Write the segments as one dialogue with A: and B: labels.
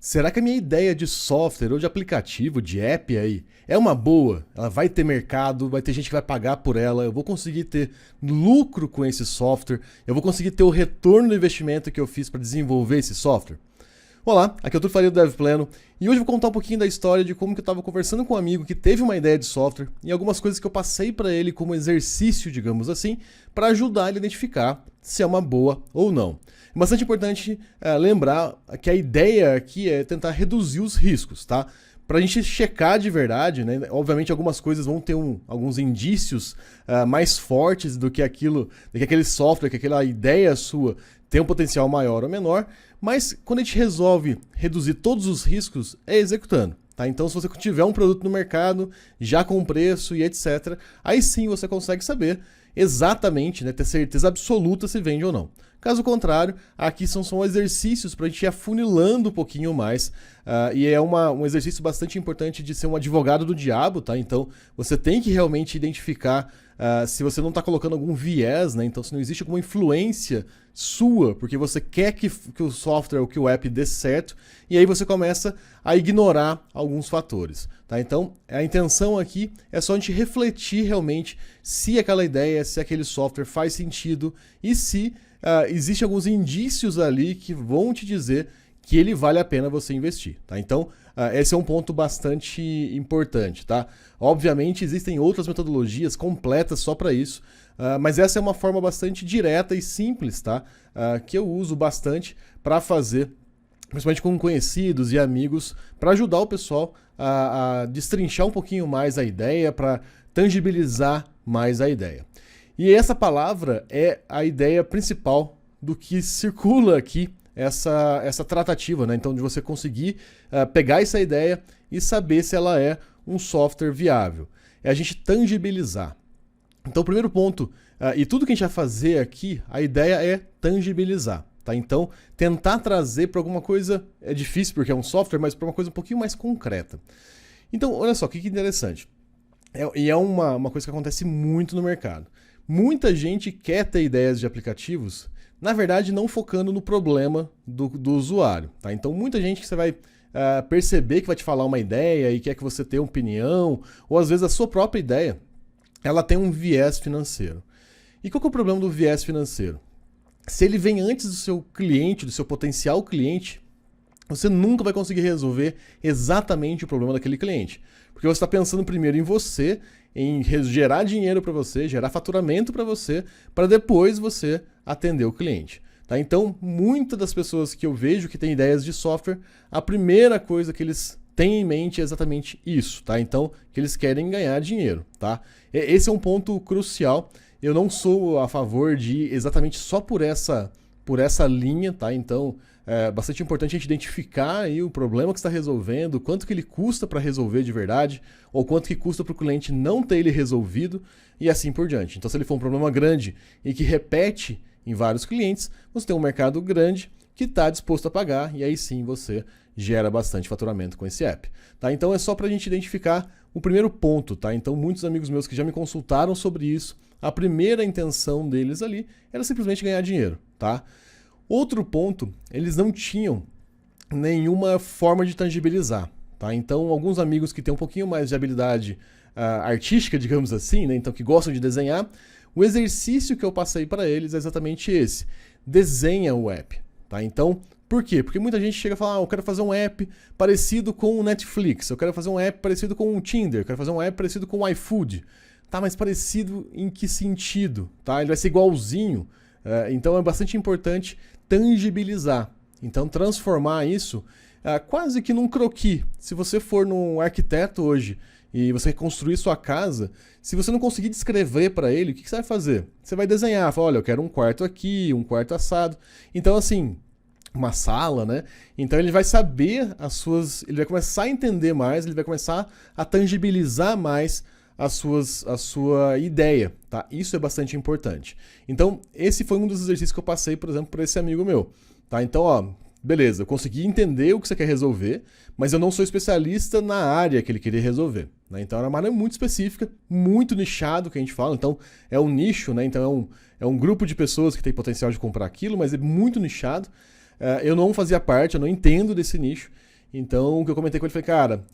A: Será que a minha ideia de software ou de aplicativo, de app aí, é uma boa? Ela vai ter mercado, vai ter gente que vai pagar por ela, eu vou conseguir ter lucro com esse software, eu vou conseguir ter o retorno do investimento que eu fiz para desenvolver esse software? Olá, aqui é o Tudo Faria do Dev Pleno e hoje eu vou contar um pouquinho da história de como que eu estava conversando com um amigo que teve uma ideia de software e algumas coisas que eu passei para ele como exercício, digamos assim, para ajudar ele a identificar se é uma boa ou não. É bastante importante lembrar que a ideia aqui é tentar reduzir os riscos, tá? Para a gente checar de verdade, né? Obviamente algumas coisas vão ter alguns indícios mais fortes do que aquele software, que aquela ideia sua tem um potencial maior ou menor, mas quando a gente resolve reduzir todos os riscos, é executando. Tá? Então, se você tiver um produto no mercado, já com preço e etc., aí sim você consegue saber exatamente, né, ter certeza absoluta se vende ou não. Caso contrário, aqui são só exercícios para a gente ir afunilando um pouquinho mais. E é um exercício bastante importante de ser um advogado do diabo, tá? Então, você tem que realmente identificar se você não está colocando algum viés, né? Então, se não existe alguma influência sua, porque você quer que o software ou que o app dê certo, e aí você começa a ignorar alguns fatores, tá? Então, a intenção aqui é só a gente refletir realmente se aquela ideia, se aquele software faz sentido e se existem alguns indícios ali que vão te dizer que ele vale a pena você investir, tá? Então, esse é um ponto bastante importante, tá? Obviamente, existem outras metodologias completas só para isso, mas essa é uma forma bastante direta e simples, tá? Que eu uso bastante para fazer, principalmente com conhecidos e amigos, para ajudar o pessoal a destrinchar um pouquinho mais a ideia, para tangibilizar mais a ideia. E essa palavra é a ideia principal do que circula aqui, essa tratativa, né? Então, de você conseguir pegar essa ideia e saber se ela é um software viável. É a gente tangibilizar. Então, o primeiro ponto, e tudo que a gente vai fazer aqui, a ideia é tangibilizar. Tá? Então, tentar trazer para alguma coisa, é difícil porque é um software, mas para uma coisa um pouquinho mais concreta. Então, olha só, o que interessante. E é uma coisa que acontece muito no mercado. Muita gente quer ter ideias de aplicativos, na verdade não focando no problema do usuário. Tá? Então muita gente que você vai perceber que vai te falar uma ideia e quer que você tenha opinião, ou às vezes a sua própria ideia, ela tem um viés financeiro. E qual que é o problema do viés financeiro? Se ele vem antes do seu cliente, do seu potencial cliente, você nunca vai conseguir resolver exatamente o problema daquele cliente. Porque você está pensando primeiro em você, em gerar dinheiro para você, gerar faturamento para você, para depois você atender o cliente. Tá? Então, muitas das pessoas que eu vejo que têm ideias de software, a primeira coisa que eles têm em mente é exatamente isso. Tá? Então, que eles querem ganhar dinheiro. Tá? Esse é um ponto crucial. Eu não sou a favor de ir exatamente só por essa linha. Tá? Então, é bastante importante a gente identificar aí o problema que está resolvendo, quanto que ele custa para resolver de verdade, ou quanto que custa para o cliente não ter ele resolvido, e assim por diante. Então, se ele for um problema grande e que repete em vários clientes, você tem um mercado grande que está disposto a pagar, e aí sim você gera bastante faturamento com esse app. Tá? Então, é só para a gente identificar o primeiro ponto. Tá? Então, muitos amigos meus que já me consultaram sobre isso, a primeira intenção deles ali era simplesmente ganhar dinheiro. Tá? Outro ponto, eles não tinham nenhuma forma de tangibilizar. Tá? Então, alguns amigos que têm um pouquinho mais de habilidade artística, digamos assim, né? Então que gostam de desenhar, o exercício que eu passei para eles é exatamente esse. Desenha o app. Tá? Então, por quê? Porque muita gente chega e fala, eu quero fazer um app parecido com o Netflix, eu quero fazer um app parecido com o Tinder, eu quero fazer um app parecido com o iFood. Tá, mas parecido em que sentido? Tá? Ele vai ser igualzinho. Então é bastante importante tangibilizar. Então transformar isso quase que num croquis. Se você for num arquiteto hoje e você construir sua casa, se você não conseguir descrever para ele, o que você vai fazer? Você vai desenhar, fala, olha, eu quero um quarto aqui, um quarto assado. Então assim, uma sala, né? Então ele vai saber ele vai começar a entender mais, ele vai começar a tangibilizar mais a sua ideia, tá? Isso é bastante importante. Então, esse foi um dos exercícios que eu passei, por exemplo, para esse amigo meu, tá? Então, ó, beleza, eu consegui entender o que você quer resolver, mas eu não sou especialista na área que ele queria resolver, né? Então, era uma área muito específica, muito nichado, que a gente fala. Então, é um nicho, né? Então, é um grupo de pessoas que tem potencial de comprar aquilo, mas é muito nichado. Eu não fazia parte, eu não entendo desse nicho. Então, o que eu comentei com ele foi, cara,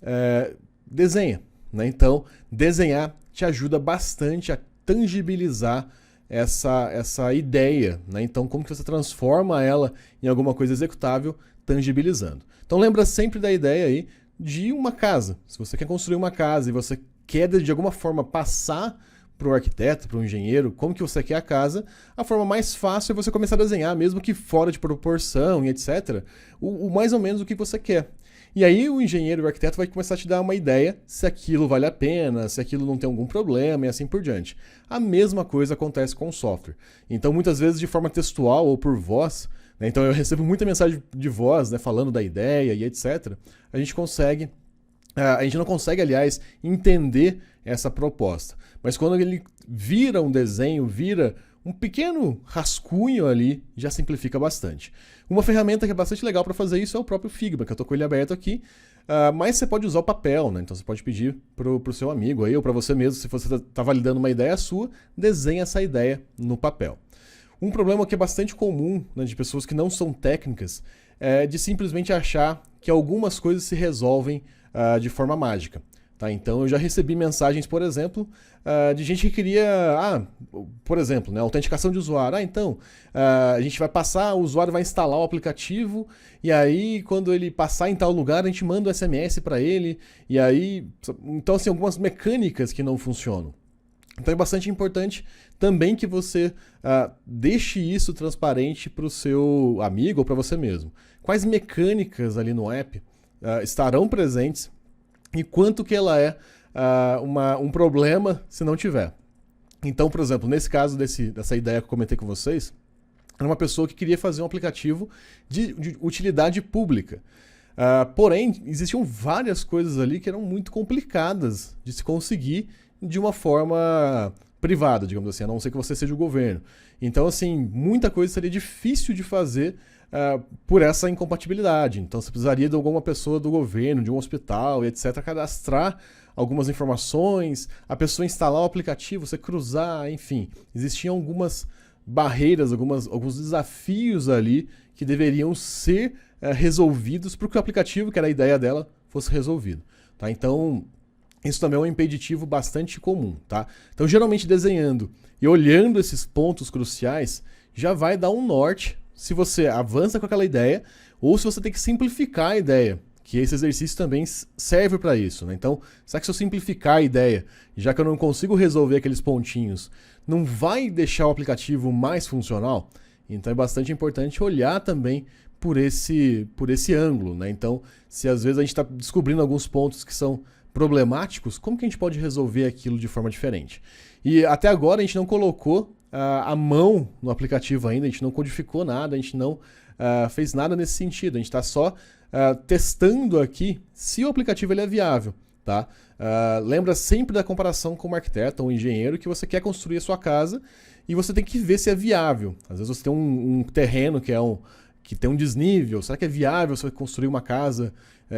A: desenha, né? Então, desenhar te ajuda bastante a tangibilizar essa ideia, né? Então, como que você transforma ela em alguma coisa executável, tangibilizando. Então, lembra sempre da ideia aí de uma casa. Se você quer construir uma casa e você quer, de alguma forma, passar para o arquiteto, para o engenheiro, como que você quer a casa, a forma mais fácil é você começar a desenhar, mesmo que fora de proporção e etc., o mais ou menos o que você quer. E aí o engenheiro, o arquiteto vai começar a te dar uma ideia se aquilo vale a pena, se aquilo não tem algum problema e assim por diante. A mesma coisa acontece com o software. Então, muitas vezes, de forma textual ou por voz, né, então eu recebo muita mensagem de voz, né, falando da ideia e etc., a gente não consegue, aliás, entender essa proposta. Mas quando ele vira um desenho, vira um pequeno rascunho ali, já simplifica bastante. Uma ferramenta que é bastante legal para fazer isso é o próprio Figma, que eu estou com ele aberto aqui, mas você pode usar o papel, né? Então você pode pedir para o seu amigo aí, ou para você mesmo, se você está validando uma ideia sua, desenha essa ideia no papel. Um problema que é bastante comum, né, de pessoas que não são técnicas é de simplesmente achar que algumas coisas se resolvem de forma mágica. Tá? Então eu já recebi mensagens, por exemplo, de gente que queria, por exemplo, né, autenticação de usuário. Então, a gente vai passar, o usuário vai instalar o aplicativo, e aí quando ele passar em tal lugar, a gente manda um SMS para ele, e aí... Então, assim, algumas mecânicas que não funcionam. Então é bastante importante também que você deixe isso transparente para o seu amigo ou para você mesmo. Quais mecânicas ali no app estarão presentes e quanto que ela é um problema se não tiver. Então, por exemplo, nesse caso dessa ideia que eu comentei com vocês, era uma pessoa que queria fazer um aplicativo de utilidade pública. Porém, existiam várias coisas ali que eram muito complicadas de se conseguir de uma forma privada, digamos assim, a não ser que você seja o governo. Então, assim, muita coisa seria difícil de fazer por essa incompatibilidade. Então, você precisaria de alguma pessoa do governo, de um hospital, etc., cadastrar algumas informações, a pessoa instalar o aplicativo, você cruzar, enfim. Existiam algumas barreiras, alguns desafios ali que deveriam ser resolvidos para que o aplicativo, que era a ideia dela, fosse resolvido. Tá? Então, isso também é um impeditivo bastante comum. Tá? Então, geralmente desenhando e olhando esses pontos cruciais, já vai dar um norte se você avança com aquela ideia ou se você tem que simplificar a ideia, que esse exercício também serve para isso. Né? Então, será que se eu simplificar a ideia, já que eu não consigo resolver aqueles pontinhos, não vai deixar o aplicativo mais funcional? Então é bastante importante olhar também por esse ângulo. Né? Então, se às vezes a gente está descobrindo alguns pontos que são problemáticos, como que a gente pode resolver aquilo de forma diferente? E até agora a gente não colocou a mão no aplicativo ainda, a gente não codificou nada, a gente não fez nada nesse sentido, a gente está só testando aqui se o aplicativo ele é viável. Tá? Lembra sempre da comparação com um arquiteto ou um engenheiro que você quer construir a sua casa e você tem que ver se é viável. Às vezes você tem um terreno que tem um desnível, será que é viável você construir uma casa,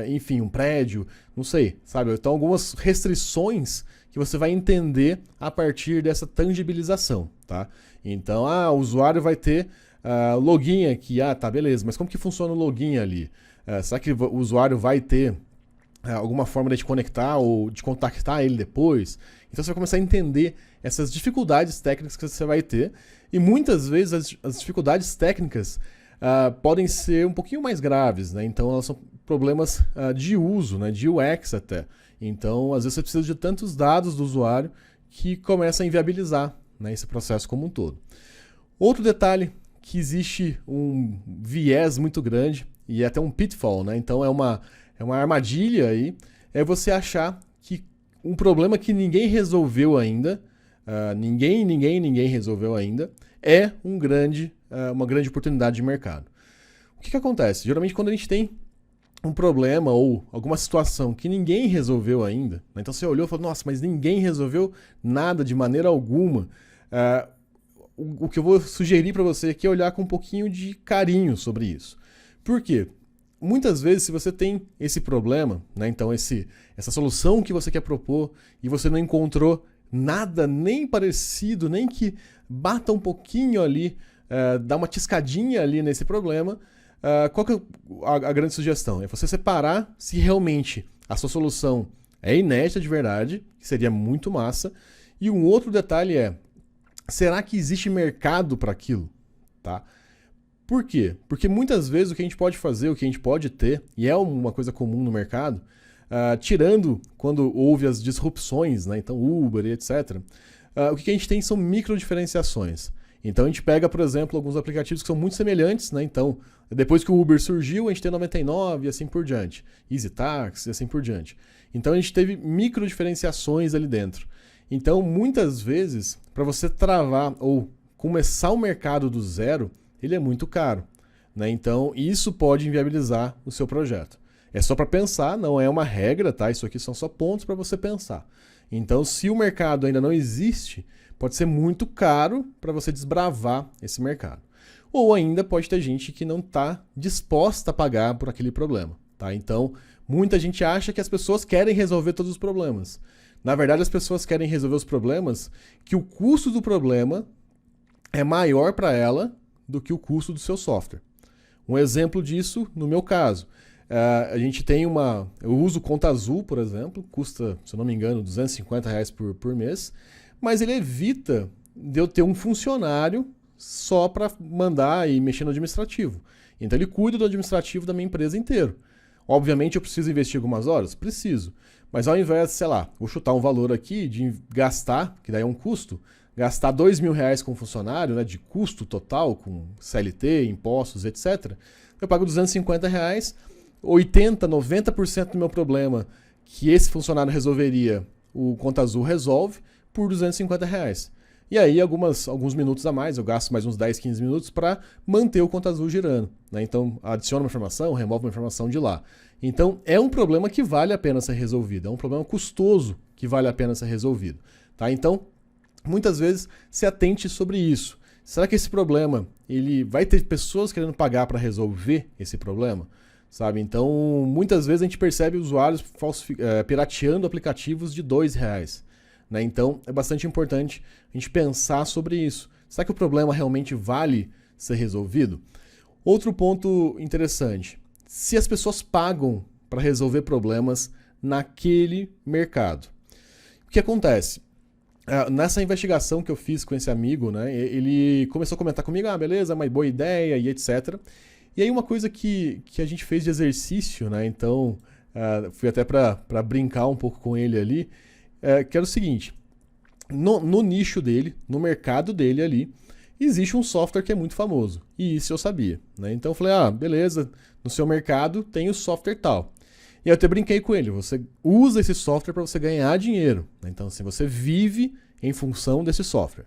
A: enfim, um prédio, não sei, sabe? Então algumas restrições que você vai entender a partir dessa tangibilização, tá? Então, o usuário vai ter login aqui, tá, beleza, mas como que funciona o login ali? Será que o usuário vai ter alguma forma de te conectar ou de contactar ele depois? Então você vai começar a entender essas dificuldades técnicas que você vai ter e muitas vezes as dificuldades técnicas podem ser um pouquinho mais graves, né? Então elas são problemas de uso, né? De UX até. Então às vezes você precisa de tantos dados do usuário que começa a inviabilizar, né, esse processo como um todo. Outro detalhe, que existe um viés muito grande e até um pitfall, né? Então é uma armadilha aí, é você achar que um problema que ninguém resolveu ainda, ninguém resolveu ainda, é uma grande oportunidade de mercado. O que acontece? Geralmente quando a gente tem um problema ou alguma situação que ninguém resolveu ainda, né? Então você olhou e falou, nossa, mas ninguém resolveu nada de maneira alguma, o que eu vou sugerir para você aqui é olhar com um pouquinho de carinho sobre isso. Por quê? Muitas vezes, se você tem esse problema, né, então essa solução que você quer propor e você não encontrou nada nem parecido, nem que bata um pouquinho ali, dá uma tiscadinha ali nesse problema, qual que é a grande sugestão? É você separar se realmente a sua solução é inédita de verdade, que seria muito massa. E um outro detalhe é, será que existe mercado para aquilo? Tá? Por quê? Porque muitas vezes o que a gente pode fazer, o que a gente pode ter, e é uma coisa comum no mercado, tirando quando houve as disrupções, né? Então Uber e etc., o que a gente tem são micro diferenciações. Então a gente pega, por exemplo, alguns aplicativos que são muito semelhantes, né? Então, depois que o Uber surgiu, a gente tem 99 e assim por diante. Easy Taxi e assim por diante. Então a gente teve micro diferenciações ali dentro. Então, muitas vezes, para você travar ou começar o mercado do zero, ele é muito caro, né? Então, isso pode inviabilizar o seu projeto. É só para pensar, não é uma regra, tá? Isso aqui são só pontos para você pensar. Então, se o mercado ainda não existe, pode ser muito caro para você desbravar esse mercado. Ou ainda pode ter gente que não está disposta a pagar por aquele problema, tá? Então, muita gente acha que as pessoas querem resolver todos os problemas. Na verdade, as pessoas querem resolver os problemas que o custo do problema é maior para ela do que o custo do seu software. Um exemplo disso, no meu caso, a gente tem eu uso Conta Azul, por exemplo, custa, se eu não me engano, R$250 por mês, mas ele evita de eu ter um funcionário só para mandar e mexer no administrativo. Então ele cuida do administrativo da minha empresa inteira. Obviamente eu preciso investir algumas horas? Preciso. Mas ao invés, sei lá, vou chutar um valor aqui de gastar, que daí é um custo, gastar R$2.000 com funcionário, né, de custo total, com CLT, impostos, etc., eu pago R$250, 80%, 90% do meu problema que esse funcionário resolveria, o Conta Azul resolve por R$250. E aí, alguns minutos a mais, eu gasto mais uns 10, 15 minutos para manter o Conta Azul girando, né? Então, adiciona uma informação, remove uma informação de lá. Então, é um problema que vale a pena ser resolvido, é um problema custoso que vale a pena ser resolvido. Tá? Então, muitas vezes, se atente sobre isso. Será que esse problema, ele vai ter pessoas querendo pagar para resolver esse problema? Sabe? Então, muitas vezes a gente percebe usuários pirateando aplicativos de R$2. Né? Então, é bastante importante a gente pensar sobre isso. Será que o problema realmente vale ser resolvido? Outro ponto interessante. Se as pessoas pagam para resolver problemas naquele mercado. O que acontece? Nessa investigação que eu fiz com esse amigo, né, ele começou a comentar comigo, beleza, uma boa ideia e etc. E aí uma coisa que a gente fez de exercício, né, então fui até para brincar um pouco com ele ali, que era o seguinte, no nicho dele, no mercado dele ali, existe um software que é muito famoso, e isso eu sabia. Né? Então eu falei, beleza, no seu mercado tem o software tal. E aí eu até brinquei com ele, você usa esse software para você ganhar dinheiro. Né? Então assim, você vive em função desse software.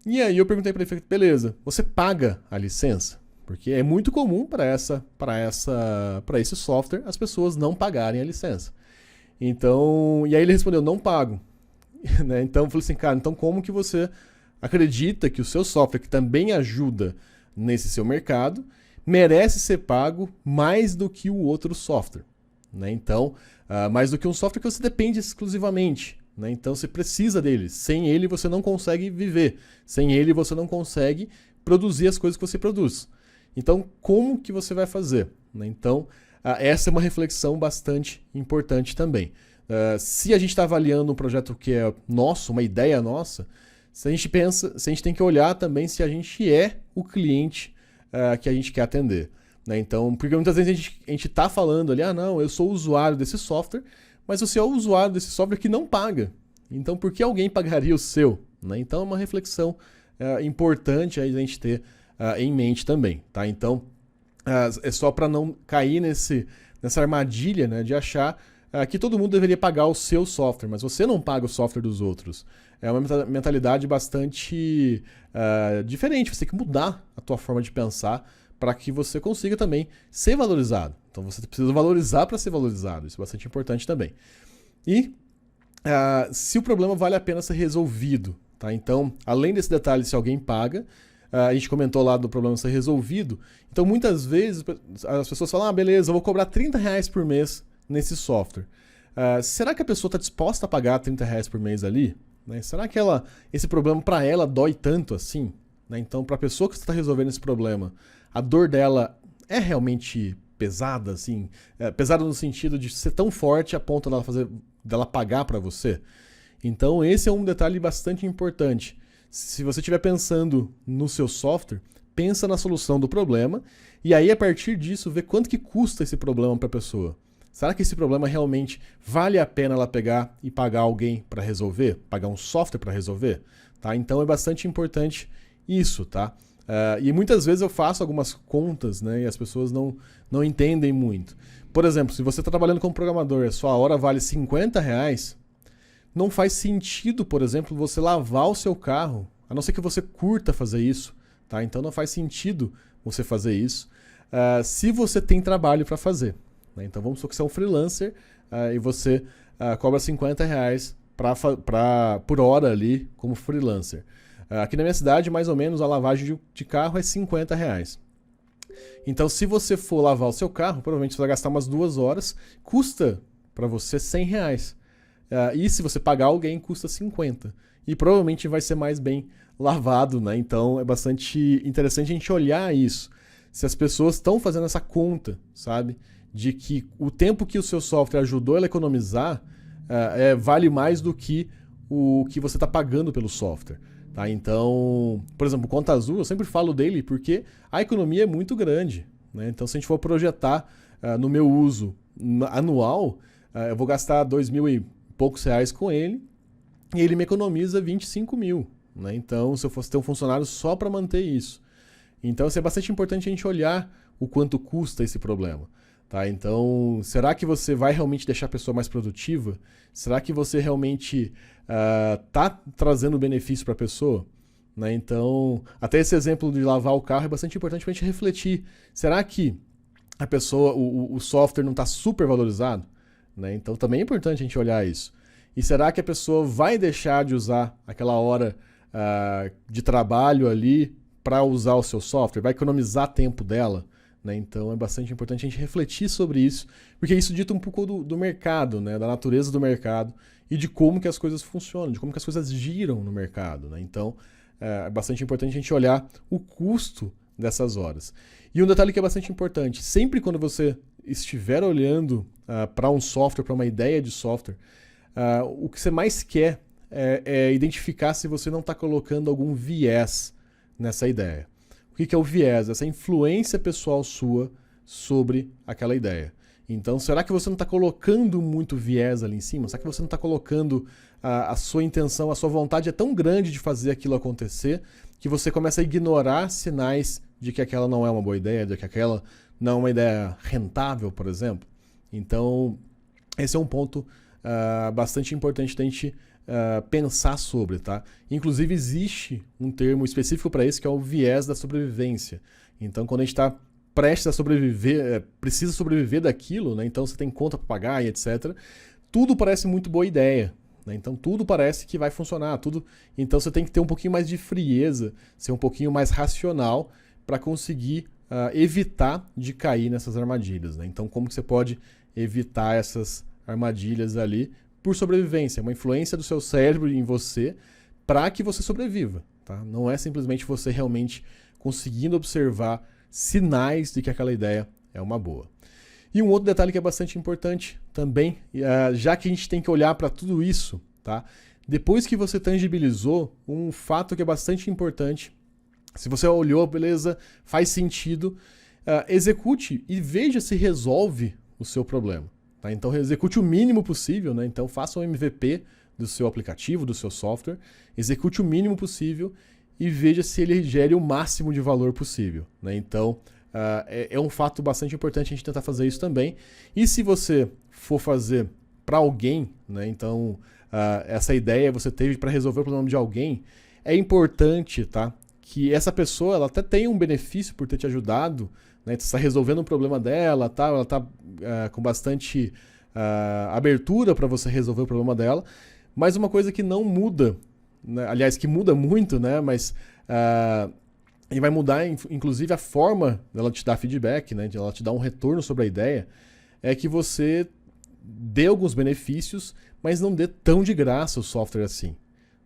A: E aí eu perguntei para ele, beleza, você paga a licença? Porque é muito comum para esse software as pessoas não pagarem a licença. Então, e aí ele respondeu, não pago. Né? Então eu falei assim, cara, então como que você acredita que o seu software, que também ajuda nesse seu mercado, merece ser pago mais do que o outro software? Né? Então, mais do que um software que você depende exclusivamente. Né? Então você precisa dele. Sem ele você não consegue viver. Sem ele você não consegue produzir as coisas que você produz. Então, como que você vai fazer? Né? Então, essa é uma reflexão bastante importante também. Se a gente está avaliando um projeto que é nosso, uma ideia nossa, se a gente tem que olhar também se a gente é o cliente que a gente quer atender. Né? Então, porque muitas vezes a gente está falando ali, não, eu sou usuário desse software, mas você é o usuário desse software que não paga. Então, por que alguém pagaria o seu? Né? Então, é uma reflexão importante aí a gente ter em mente também. Tá? Então, é só para não cair nessa armadilha, né, de achar que todo mundo deveria pagar o seu software, mas você não paga o software dos outros. É uma mentalidade bastante diferente. Você tem que mudar a tua forma de pensar para que você consiga também ser valorizado. Então você precisa valorizar para ser valorizado. Isso é bastante importante também. E se o problema vale a pena ser resolvido. Tá? Então, além desse detalhe, se alguém paga, a gente comentou lá do problema ser resolvido. Então, muitas vezes as pessoas falam, beleza, eu vou cobrar R$30 por mês nesse software. Será que a pessoa está disposta a pagar R$30 por mês ali? Né? Será que esse problema para ela dói tanto assim? Né? Então, para a pessoa que está resolvendo esse problema, a dor dela é realmente pesada, assim? Pesada no sentido de ser tão forte a ponto dela pagar para você? Então esse é um detalhe bastante importante. Se você estiver pensando no seu software, pensa na solução do problema e aí a partir disso vê quanto que custa esse problema para a pessoa. Será que esse problema realmente vale a pena ela pegar e pagar alguém para resolver? Pagar um software para resolver? Tá? Então é bastante importante isso, tá? E muitas vezes eu faço algumas contas, né, e as pessoas não entendem muito. Por exemplo, se você está trabalhando como programador e a sua hora vale R$ 50, não faz sentido, por exemplo, você lavar o seu carro, a não ser que você curta fazer isso. Tá? Então não faz sentido você fazer isso se você tem trabalho para fazer. Né? Então vamos supor que você é um freelancer e você cobra R$ 50 por hora ali como freelancer. Aqui na minha cidade, mais ou menos, a lavagem de carro é R$ 50. Então, se você for lavar o seu carro, provavelmente você vai gastar umas 2 horas, custa para você R$ 100. E se você pagar alguém, custa 50. E provavelmente vai ser mais bem lavado, né? Então, é bastante interessante a gente olhar isso. Se as pessoas estão fazendo essa conta, sabe? De que o tempo que o seu software ajudou ela a economizar vale mais do que o que você está pagando pelo software. Tá? Então, por exemplo, o Conta Azul, eu sempre falo dele porque a economia é muito grande. Né? Então, se a gente for projetar no meu uso anual, eu vou gastar R$ 2.000 e poucos com ele e ele me economiza 25 mil. Né? Então, se eu fosse ter um funcionário só para manter isso. Então, é bastante importante a gente olhar o quanto custa esse problema. Tá? Então, será que você vai realmente deixar a pessoa mais produtiva? Será que você realmente está trazendo benefício para a pessoa? Né? Então, até esse exemplo de lavar o carro é bastante importante para a gente refletir. Será que a pessoa, o software não está super valorizado? Né? Então, também é importante a gente olhar isso. E será que a pessoa vai deixar de usar aquela hora de trabalho ali para usar o seu software? Vai economizar tempo dela? Né? Então é bastante importante a gente refletir sobre isso, porque isso dita um pouco do mercado, né? Da natureza do mercado e de como que as coisas funcionam, de como que as coisas giram no mercado. Né? Então é bastante importante a gente olhar o custo dessas horas. E um detalhe que é bastante importante, sempre quando você estiver olhando para um software, para uma ideia de software, o que você mais quer é identificar se você não está colocando algum viés nessa ideia. O que é o viés? Essa influência pessoal sua sobre aquela ideia. Então, será que você não está colocando muito viés ali em cima? Será que você não está colocando a sua intenção, a sua vontade é tão grande de fazer aquilo acontecer que você começa a ignorar sinais de que aquela não é uma boa ideia, de que aquela não é uma ideia rentável, por exemplo? Então, esse é um ponto bastante importante da gente pensar sobre, tá? Inclusive existe um termo específico para isso que é o viés da sobrevivência. Então, quando a gente está prestes a sobreviver, precisa sobreviver daquilo, né? Então você tem conta para pagar e etc. Tudo parece muito boa ideia, né? Então tudo parece que vai funcionar, tudo. Então você tem que ter um pouquinho mais de frieza, ser um pouquinho mais racional para conseguir evitar de cair nessas armadilhas, né? Então como que você pode evitar essas armadilhas ali? Por sobrevivência, uma influência do seu cérebro em você para que você sobreviva. Tá? Não é simplesmente você realmente conseguindo observar sinais de que aquela ideia é uma boa. E um outro detalhe que é bastante importante também, já que a gente tem que olhar para tudo isso, tá? Depois que você tangibilizou, um fato que é bastante importante, se você olhou, beleza, faz sentido, execute e veja se resolve o seu problema. Tá? Então execute o mínimo possível, né? Então faça um MVP do seu aplicativo, do seu software, execute o mínimo possível e veja se ele gere o máximo de valor possível. Né? Então é um fato bastante importante a gente tentar fazer isso também. E se você for fazer para alguém, né? Então essa ideia você teve para resolver o problema de alguém, é importante, tá? Que essa pessoa ela até tenha um benefício por ter te ajudado, né? Você está resolvendo um problema dela, tá? Ela está com bastante abertura para você resolver o problema dela, mas uma coisa que não muda, né? Aliás, que muda muito, né? Mas e vai mudar, inclusive, a forma dela te dar feedback, né? De ela te dar um retorno sobre a ideia, é que você dê alguns benefícios, mas não dê tão de graça o software assim.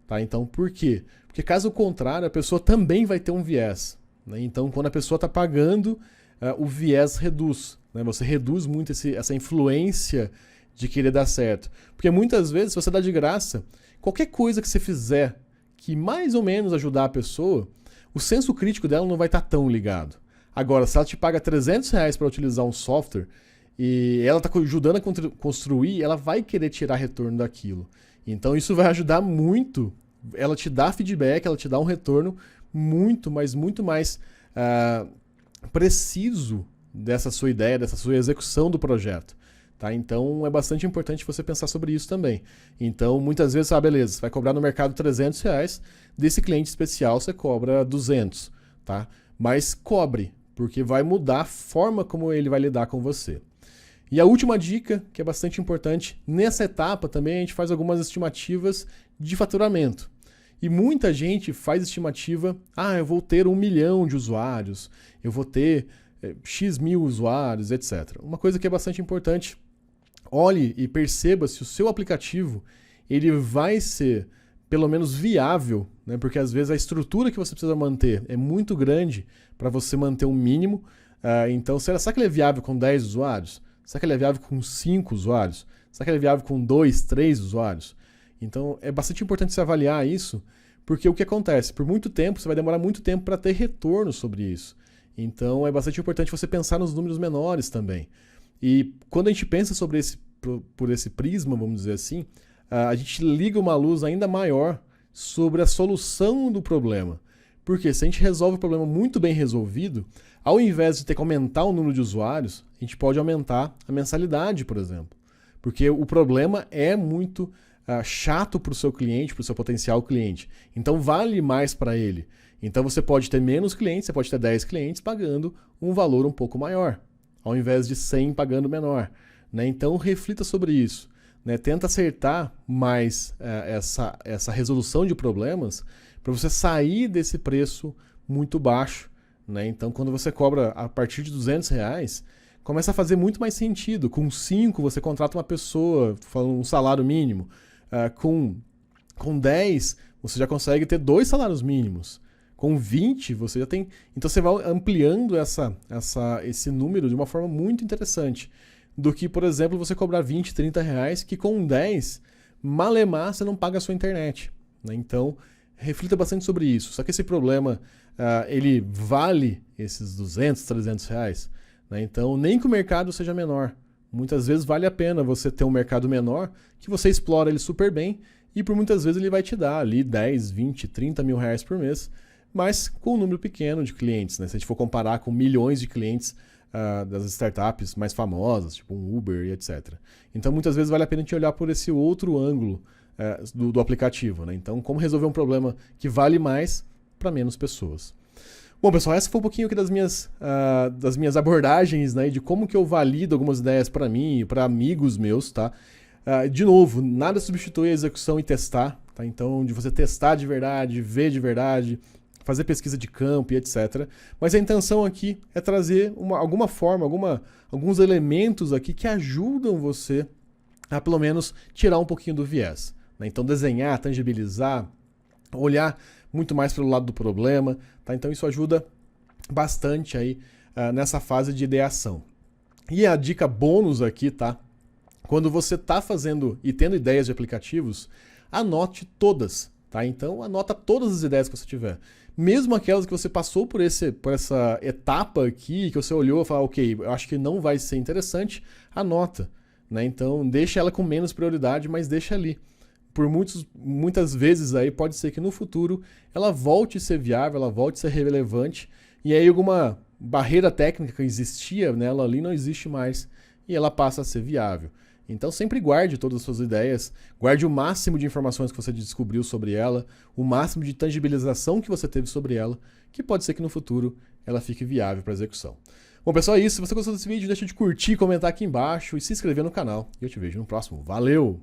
A: Tá? Então, por quê? Porque caso contrário, a pessoa também vai ter um viés. Né? Então, quando a pessoa está pagando o viés reduz, né? Você reduz muito essa influência de querer dar certo. Porque muitas vezes, se você dá de graça, qualquer coisa que você fizer que mais ou menos ajudar a pessoa, o senso crítico dela não vai estar tão ligado. Agora, se ela te paga R$300 para utilizar um software e ela está ajudando a construir, ela vai querer tirar retorno daquilo. Então isso vai ajudar muito, ela te dá feedback, ela te dá um retorno muito, mas muito mais preciso dessa sua ideia, dessa sua execução do projeto. Tá? Então é bastante importante você pensar sobre isso também. Então muitas vezes, beleza, você vai cobrar no mercado R$300, desse cliente especial você cobra 200, tá? Mas cobre, porque vai mudar a forma como ele vai lidar com você. E a última dica, que é bastante importante, nessa etapa também a gente faz algumas estimativas de faturamento. E muita gente faz estimativa, eu vou ter 1 milhão de usuários, eu vou ter X mil usuários, etc. Uma coisa que é bastante importante, olhe e perceba se o seu aplicativo ele vai ser pelo menos viável, né? Porque às vezes a estrutura que você precisa manter é muito grande para você manter um mínimo. Então, será que ele é viável com 10 usuários? Será que ele é viável com 5 usuários? Será que ele é viável com 2, 3 usuários? Então, é bastante importante você avaliar isso, porque o que acontece? Por muito tempo, você vai demorar muito tempo para ter retorno sobre isso. Então, é bastante importante você pensar nos números menores também. E quando a gente pensa sobre por esse prisma, vamos dizer assim, a gente liga uma luz ainda maior sobre a solução do problema. Porque se a gente resolve o problema muito bem resolvido, ao invés de ter que aumentar o número de usuários, a gente pode aumentar a mensalidade, por exemplo. Porque o problema é muito chato para o seu cliente, para o seu potencial cliente. Então vale mais para ele. Então você pode ter menos clientes, você pode ter 10 clientes pagando um valor um pouco maior, ao invés de 100 pagando menor. Né? Então reflita sobre isso. Né? Tenta acertar mais essa resolução de problemas para você sair desse preço muito baixo. Né? Então, quando você cobra a partir de R$200, começa a fazer muito mais sentido. Com 5, você contrata uma pessoa, falando um salário mínimo. Com 10, você já consegue ter 2 salários mínimos. Com 20, você já tem... Então, você vai ampliando esse número de uma forma muito interessante. Do que, por exemplo, você cobrar R$20, R$30, que com 10, malemar, você não paga a sua internet. Né? Então, reflita bastante sobre isso. Só que esse problema, ele vale esses R$200, R$300. Né? Então, nem que o mercado seja menor. Muitas vezes vale a pena você ter um mercado menor, que você explora ele super bem, e por muitas vezes ele vai te dar ali 10, 20, 30 mil reais por mês, mas com um número pequeno de clientes. Né? Se a gente for comparar com milhões de clientes das startups mais famosas, tipo um Uber e etc. Então, muitas vezes vale a pena a gente olhar por esse outro ângulo do aplicativo. Né? Então, como resolver um problema que vale mais para menos pessoas. Bom, pessoal, essa foi um pouquinho aqui das minhas abordagens, né, de como que eu valido algumas ideias para mim e para amigos meus, tá? De novo, nada substitui a execução e testar, tá? Então, de você testar de verdade, ver de verdade, fazer pesquisa de campo e etc. Mas a intenção aqui é trazer alguma forma, alguns elementos aqui que ajudam você a, pelo menos, tirar um pouquinho do viés. Né? Então, desenhar, tangibilizar, olhar muito mais pelo lado do problema. Tá? Então, isso ajuda bastante aí nessa fase de ideação. E a dica bônus aqui, tá? Quando você está fazendo e tendo ideias de aplicativos, anote todas. Tá? Então, anota todas as ideias que você tiver. Mesmo aquelas que você passou por essa etapa aqui, que você olhou e falou, ok, eu acho que não vai ser interessante, anota. Né? Então, deixa ela com menos prioridade, mas deixa ali. Por muitas vezes aí pode ser que no futuro ela volte a ser viável, ela volte a ser relevante, e aí alguma barreira técnica que existia nela ali não existe mais, e ela passa a ser viável. Então sempre guarde todas as suas ideias, guarde o máximo de informações que você descobriu sobre ela, o máximo de tangibilização que você teve sobre ela, que pode ser que no futuro ela fique viável para execução. Bom, pessoal, é isso. Se você gostou desse vídeo, deixa de curtir, comentar aqui embaixo e se inscrever no canal. E eu te vejo no próximo. Valeu!